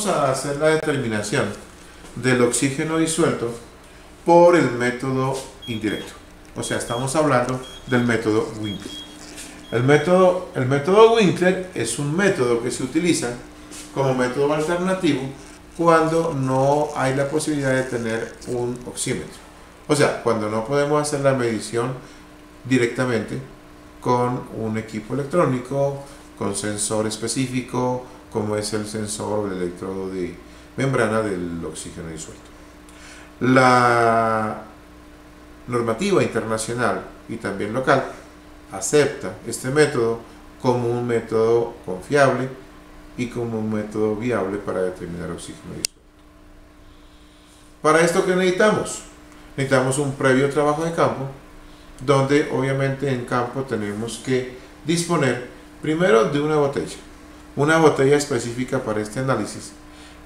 vamos a hacer la determinación del oxígeno disuelto por el método indirecto. O sea, estamos hablando del método Winkler. El método Winkler es un método que se utiliza como método alternativo cuando no hay la posibilidad de tener un oxímetro. O sea, cuando no podemos hacer la medición directamente con un equipo electrónico, con sensor específico, como es el sensor o el electrodo de membrana del oxígeno disuelto. La normativa internacional y también local acepta este método como un método confiable y como un método viable para determinar oxígeno disuelto. Para esto, ¿qué necesitamos? Necesitamos un previo trabajo de campo, donde obviamente en campo tenemos que disponer primero de una botella específica para este análisis,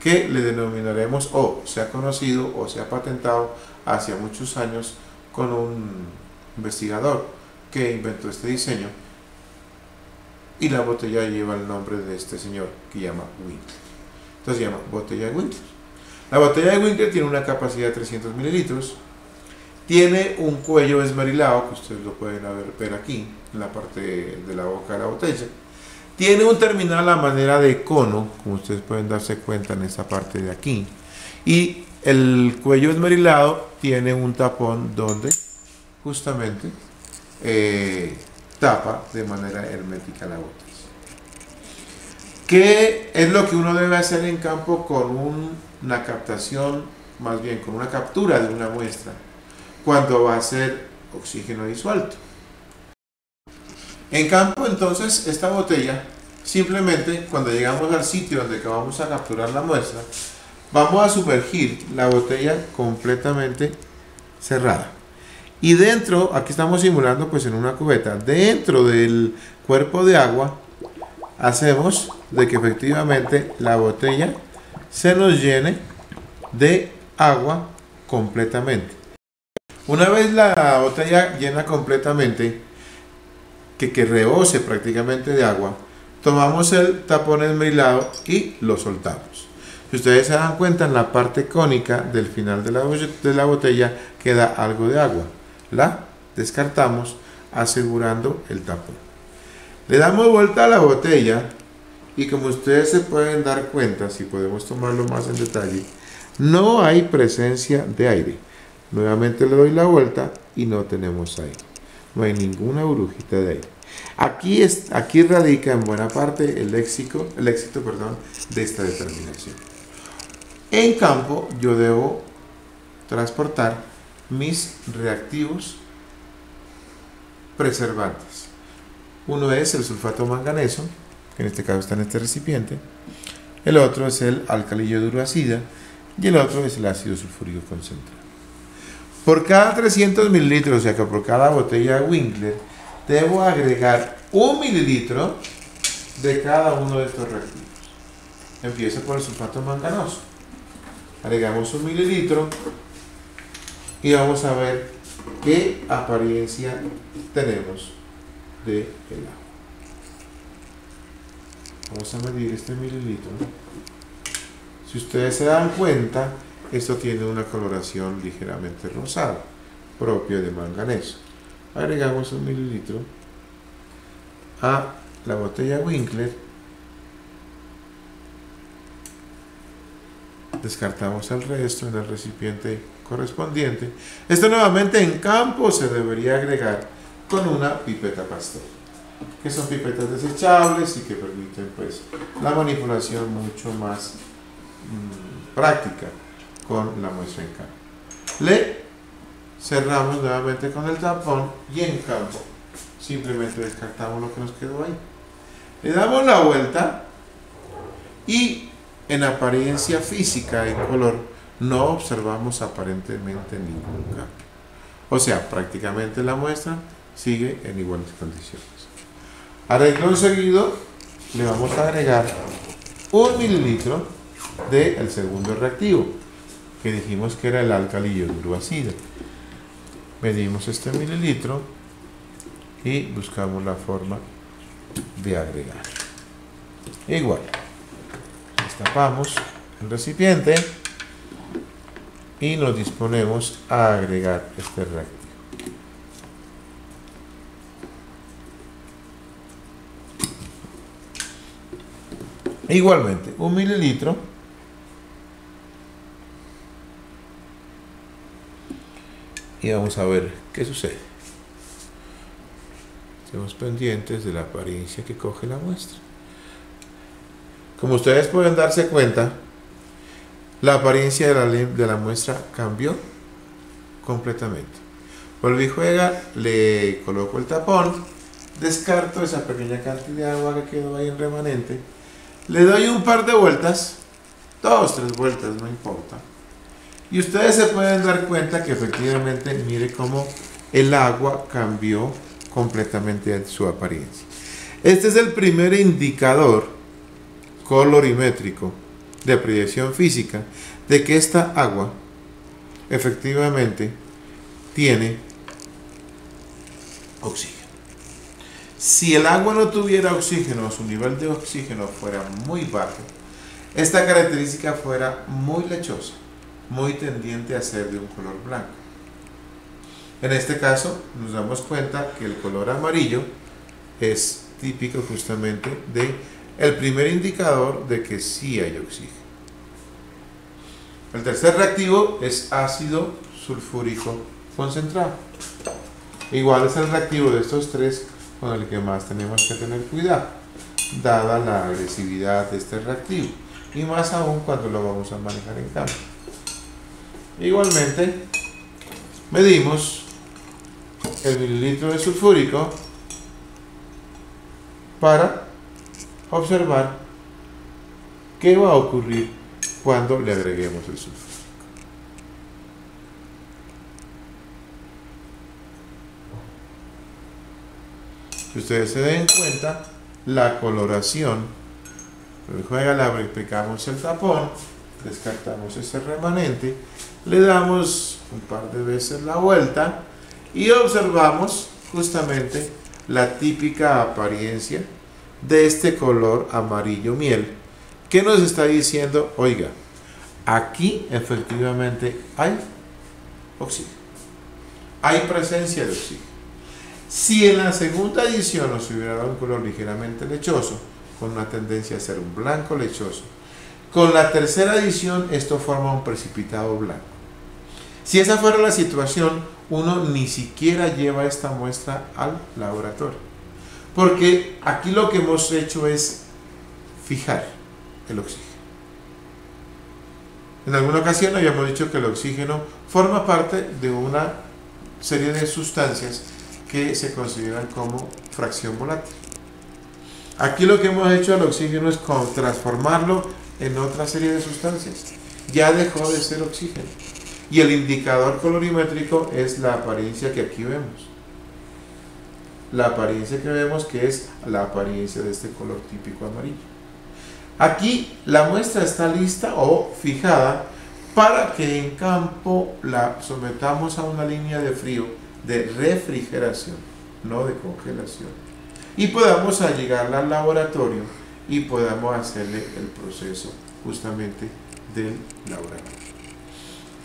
que le denominaremos, o se ha conocido o se ha patentado hace muchos años con un investigador que inventó este diseño, y la botella lleva el nombre de este señor que llama Winkler. Entonces se llama botella de Winkler. La botella de Winkler tiene una capacidad de 300 mililitros, tiene un cuello esmerilado, que ustedes lo pueden ver aquí en la parte de la boca de la botella. Tiene un terminal a manera de cono, como ustedes pueden darse cuenta en esta parte de aquí, y el cuello esmerilado tiene un tapón donde justamente tapa de manera hermética la botella. ¿Qué es lo que uno debe hacer en campo con una captación, más bien con una captura de una muestra, cuando va a ser oxígeno disuelto? En campo, entonces, esta botella, simplemente cuando llegamos al sitio donde vamos a capturar la muestra, vamos a sumergir la botella completamente cerrada. Y dentro, aquí estamos simulando pues en una cubeta, dentro del cuerpo de agua, hacemos de que efectivamente la botella se nos llene de agua completamente. Una vez la botella llena completamente, que rebose prácticamente de agua, tomamos el tapón esmerilado y lo soltamos. Si ustedes se dan cuenta, en la parte cónica del final de la botella queda algo de agua. La descartamos asegurando el tapón. Le damos vuelta a la botella y, como ustedes se pueden dar cuenta, si podemos tomarlo más en detalle, no hay presencia de aire. Nuevamente le doy la vuelta y no tenemos aire. No hay ninguna burbujita de aire. Aquí radica en buena parte el éxito de esta determinación. En campo yo debo transportar mis reactivos preservantes. Uno es el sulfato manganeso, que en este caso está en este recipiente. El otro es el alcalillo de uroacida y el otro es el ácido sulfúrico concentrado. Por cada 300 mililitros, o sea que por cada botella de Winkler, debo agregar 1 mililitro de cada uno de estos reactivos. Empiezo por el sulfato manganoso. Agregamos 1 mililitro y vamos a ver qué apariencia tenemos del agua. Vamos a medir este mililitro. Si ustedes se dan cuenta, esto tiene una coloración ligeramente rosada, propia de manganeso. Agregamos 1 mililitro a la botella Winkler, descartamos el resto en el recipiente correspondiente. Esto nuevamente en campo se debería agregar con una pipeta Pasteur, que son pipetas desechables y que permiten pues la manipulación mucho más práctica con la muestra en campo. Le cerramos nuevamente con el tapón y en campo simplemente descartamos lo que nos quedó ahí. Le damos la vuelta y en apariencia física, en color, no observamos aparentemente ningún cambio. O sea, prácticamente la muestra sigue en iguales condiciones. A renglón seguido le vamos a agregar 1 mililitro del segundo reactivo, que dijimos que era el alcalillo de uroacida. Medimos este mililitro y buscamos la forma de agregar. Igual, destapamos el recipiente y nos disponemos a agregar este reactivo. Igualmente, 1 mililitro y vamos a ver qué sucede. Estemos pendientes de la apariencia que coge la muestra. Como ustedes pueden darse cuenta, la apariencia de la muestra cambió completamente. Vuelvo y juega, le coloco el tapón, descarto esa pequeña cantidad de agua que quedó ahí en remanente, le doy un par de vueltas, 2, 3 vueltas, no importa. Y ustedes se pueden dar cuenta que efectivamente, mire cómo el agua cambió completamente su apariencia. Este es el primer indicador colorimétrico de proyección física de que esta agua efectivamente tiene oxígeno. Si el agua no tuviera oxígeno, su nivel de oxígeno fuera muy bajo, esta característica fuera muy lechosa, muy tendiente a ser de un color blanco. En este caso nos damos cuenta que el color amarillo es típico justamente de el primer indicador de que sí hay oxígeno. El tercer reactivo es ácido sulfúrico concentrado. Igual es el reactivo de estos tres con el que más tenemos que tener cuidado, dada la agresividad de este reactivo, y más aún cuando lo vamos a manejar en campo. Igualmente, medimos el mililitro de sulfúrico para observar qué va a ocurrir cuando le agreguemos el sulfúrico. Si ustedes se den cuenta, la coloración, juega, le aplicamos el tapón, descartamos ese remanente, le damos un par de veces la vuelta y observamos justamente la típica apariencia de este color amarillo miel, que nos está diciendo, oiga, aquí efectivamente hay oxígeno, hay presencia de oxígeno. Si en la segunda edición nos hubiera dado un color ligeramente lechoso, con una tendencia a ser un blanco lechoso, con la tercera edición esto forma un precipitado blanco. Si esa fuera la situación, uno ni siquiera lleva esta muestra al laboratorio, porque aquí lo que hemos hecho es fijar el oxígeno. En alguna ocasión habíamos dicho que el oxígeno forma parte de una serie de sustancias que se consideran como fracción volátil. Aquí lo que hemos hecho al oxígeno es transformarlo en otra serie de sustancias. Ya dejó de ser oxígeno. Y el indicador colorimétrico es la apariencia que aquí vemos. La apariencia que vemos, que es la apariencia de este color típico amarillo. Aquí la muestra está lista o fijada para que en campo la sometamos a una línea de frío, de refrigeración, no de congelación, y podamos llegarla al laboratorio y podamos hacerle el proceso justamente del laboratorio.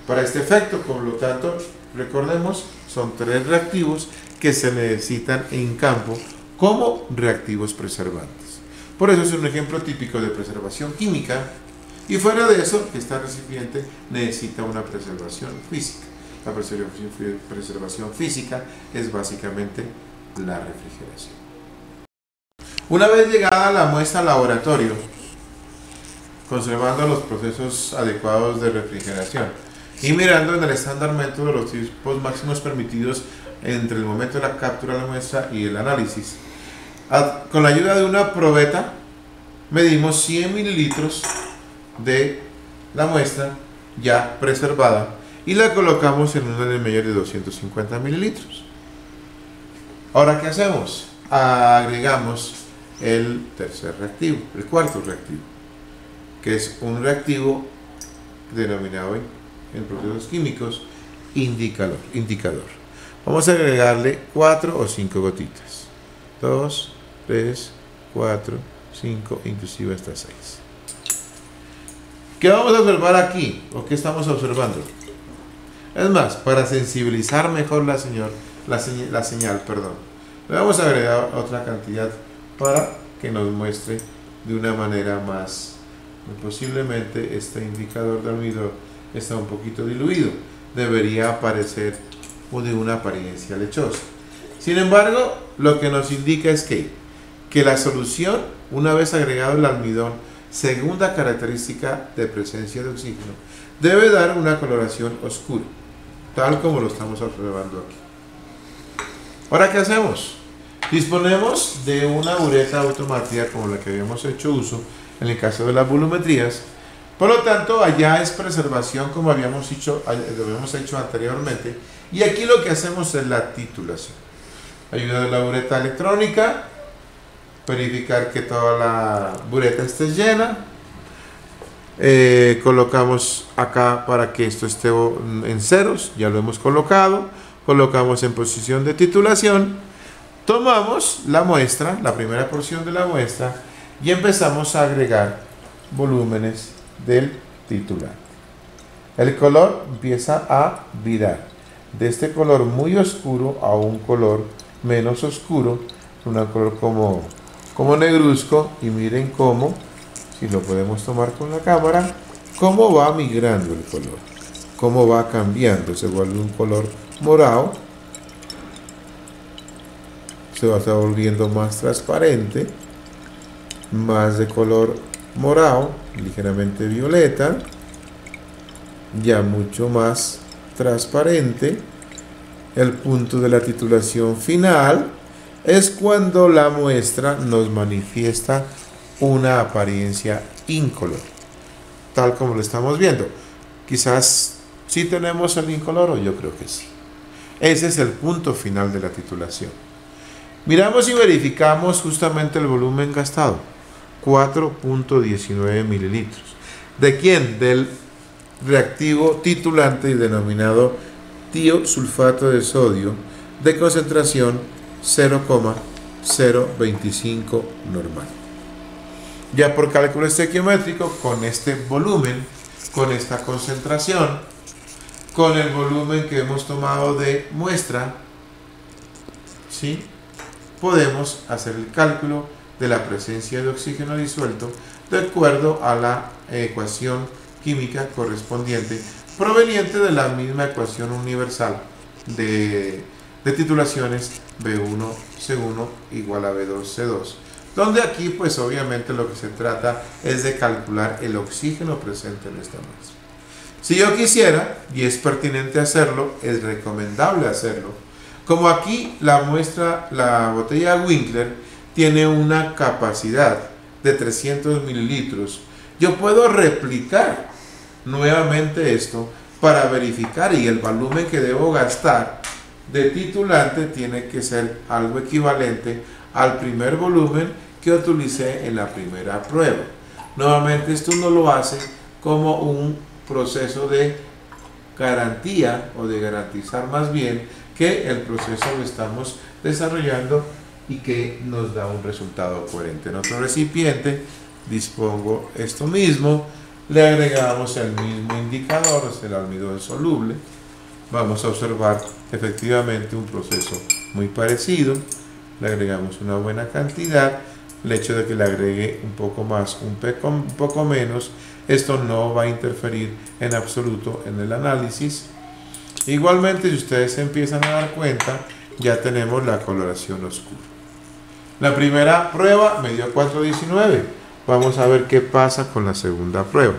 Para este efecto, por lo tanto, recordemos, son 3 reactivos que se necesitan en campo como reactivos preservantes. Por eso es un ejemplo típico de preservación química, y fuera de eso, este recipiente necesita una preservación física. La preservación física es básicamente la refrigeración. Una vez llegada la muestra al laboratorio, conservando los procesos adecuados de refrigeración y mirando en el estándar método los tiempos máximos permitidos entre el momento de la captura de la muestra y el análisis, con la ayuda de una probeta medimos 100 mililitros de la muestra ya preservada y la colocamos en un medidor de 250 mililitros. Ahora, ¿qué hacemos? Agregamos el tercer reactivo, el cuarto reactivo, que es un reactivo denominado en procesos químicos indicador. Vamos a agregarle 4 o 5 gotitas. 2, 3, 4, 5, inclusive hasta 6. ¿Qué vamos a observar aquí? ¿O qué estamos observando? Es más, para sensibilizar mejor la señal, perdón, le vamos a agregar otra cantidad para que nos muestre de una manera más. Posiblemente este indicador de almidón está un poquito diluido, debería aparecer de una apariencia lechosa. Sin embargo, lo que nos indica es que la solución, una vez agregado el almidón, segunda característica de presencia de oxígeno, debe dar una coloración oscura, tal como lo estamos observando aquí. Ahora, ¿qué hacemos? Disponemos de una bureta automática como la que habíamos hecho uso en el caso de las volumetrías. Por lo tanto, allá es preservación como habíamos hecho anteriormente, y aquí lo que hacemos es la titulación. Ayuda de la bureta electrónica, verificar que toda la bureta esté llena. Colocamos acá para que esto esté en ceros, ya lo hemos colocado. Colocamos en posición de titulación. Tomamos la muestra, la primera porción de la muestra, y empezamos a agregar volúmenes del titulante. El color empieza a virar de este color muy oscuro a un color menos oscuro, un color como negruzco, y miren cómo, si lo podemos tomar con la cámara, cómo va migrando el color, cómo va cambiando, se vuelve un color morado, se va volviendo más transparente, más de color morado, ligeramente violeta, ya mucho más transparente. El punto de la titulación final es cuando la muestra nos manifiesta una apariencia incolor, tal como lo estamos viendo. Quizás sí tenemos el incoloro, yo creo que sí. Ese es el punto final de la titulación. Miramos y verificamos justamente el volumen gastado, 4.19 mililitros. ¿De quién? Del reactivo titulante y denominado tiosulfato de sodio de concentración 0,025 normal. Ya por cálculo estequiométrico, con este volumen, con esta concentración, con el volumen que hemos tomado de muestra, ¿sí?, podemos hacer el cálculo de la presencia de oxígeno disuelto de acuerdo a la ecuación química correspondiente, proveniente de la misma ecuación universal de titulaciones B1 C1 igual a B2 C2, donde aquí pues obviamente lo que se trata es de calcular el oxígeno presente en esta muestra. Si yo quisiera, y es pertinente hacerlo, es recomendable hacerlo, como aquí la muestra, la botella Winkler tiene una capacidad de 300 mililitros, yo puedo replicar nuevamente esto para verificar, y el volumen que debo gastar de titulante tiene que ser algo equivalente al primer volumen que utilicé en la primera prueba. Nuevamente esto no lo hace como un proceso de garantía, o de garantizar más bien que el proceso lo estamos desarrollando y que nos da un resultado coherente. En otro recipiente dispongo esto mismo, le agregamos el mismo indicador, es el almidón soluble. Vamos a observar efectivamente un proceso muy parecido. Le agregamos una buena cantidad. El hecho de que le agregue un poco más, un poco menos, esto no va a interferir en absoluto en el análisis. Igualmente, si ustedes se empiezan a dar cuenta, ya tenemos la coloración oscura. La primera prueba me dio 4.19. Vamos a ver qué pasa con la segunda prueba.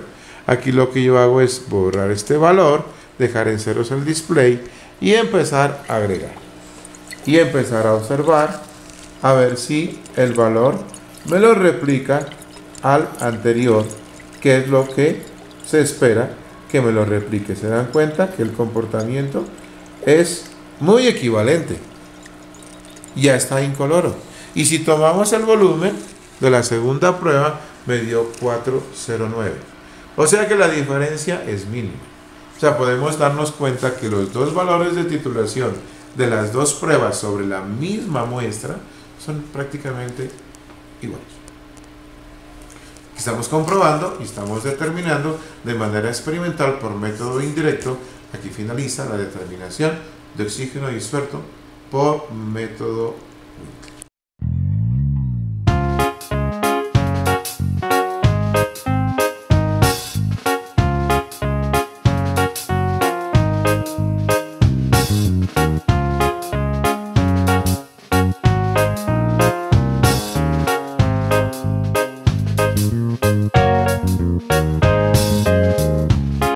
Aquí lo que yo hago es borrar este valor, dejar en ceros el display y empezar a agregar. Y empezar a observar a ver si el valor me lo replica al anterior, que es lo que se espera que me lo replique. Se dan cuenta que el comportamiento es muy equivalente, ya está incoloro. Y si tomamos el volumen de la segunda prueba, me dio 409, o sea que la diferencia es mínima. O sea, podemos darnos cuenta que los dos valores de titulación de las dos pruebas sobre la misma muestra son prácticamente iguales. Estamos comprobando y estamos determinando de manera experimental por método indirecto. Aquí finaliza la determinación de oxígeno disperso por método Winkler.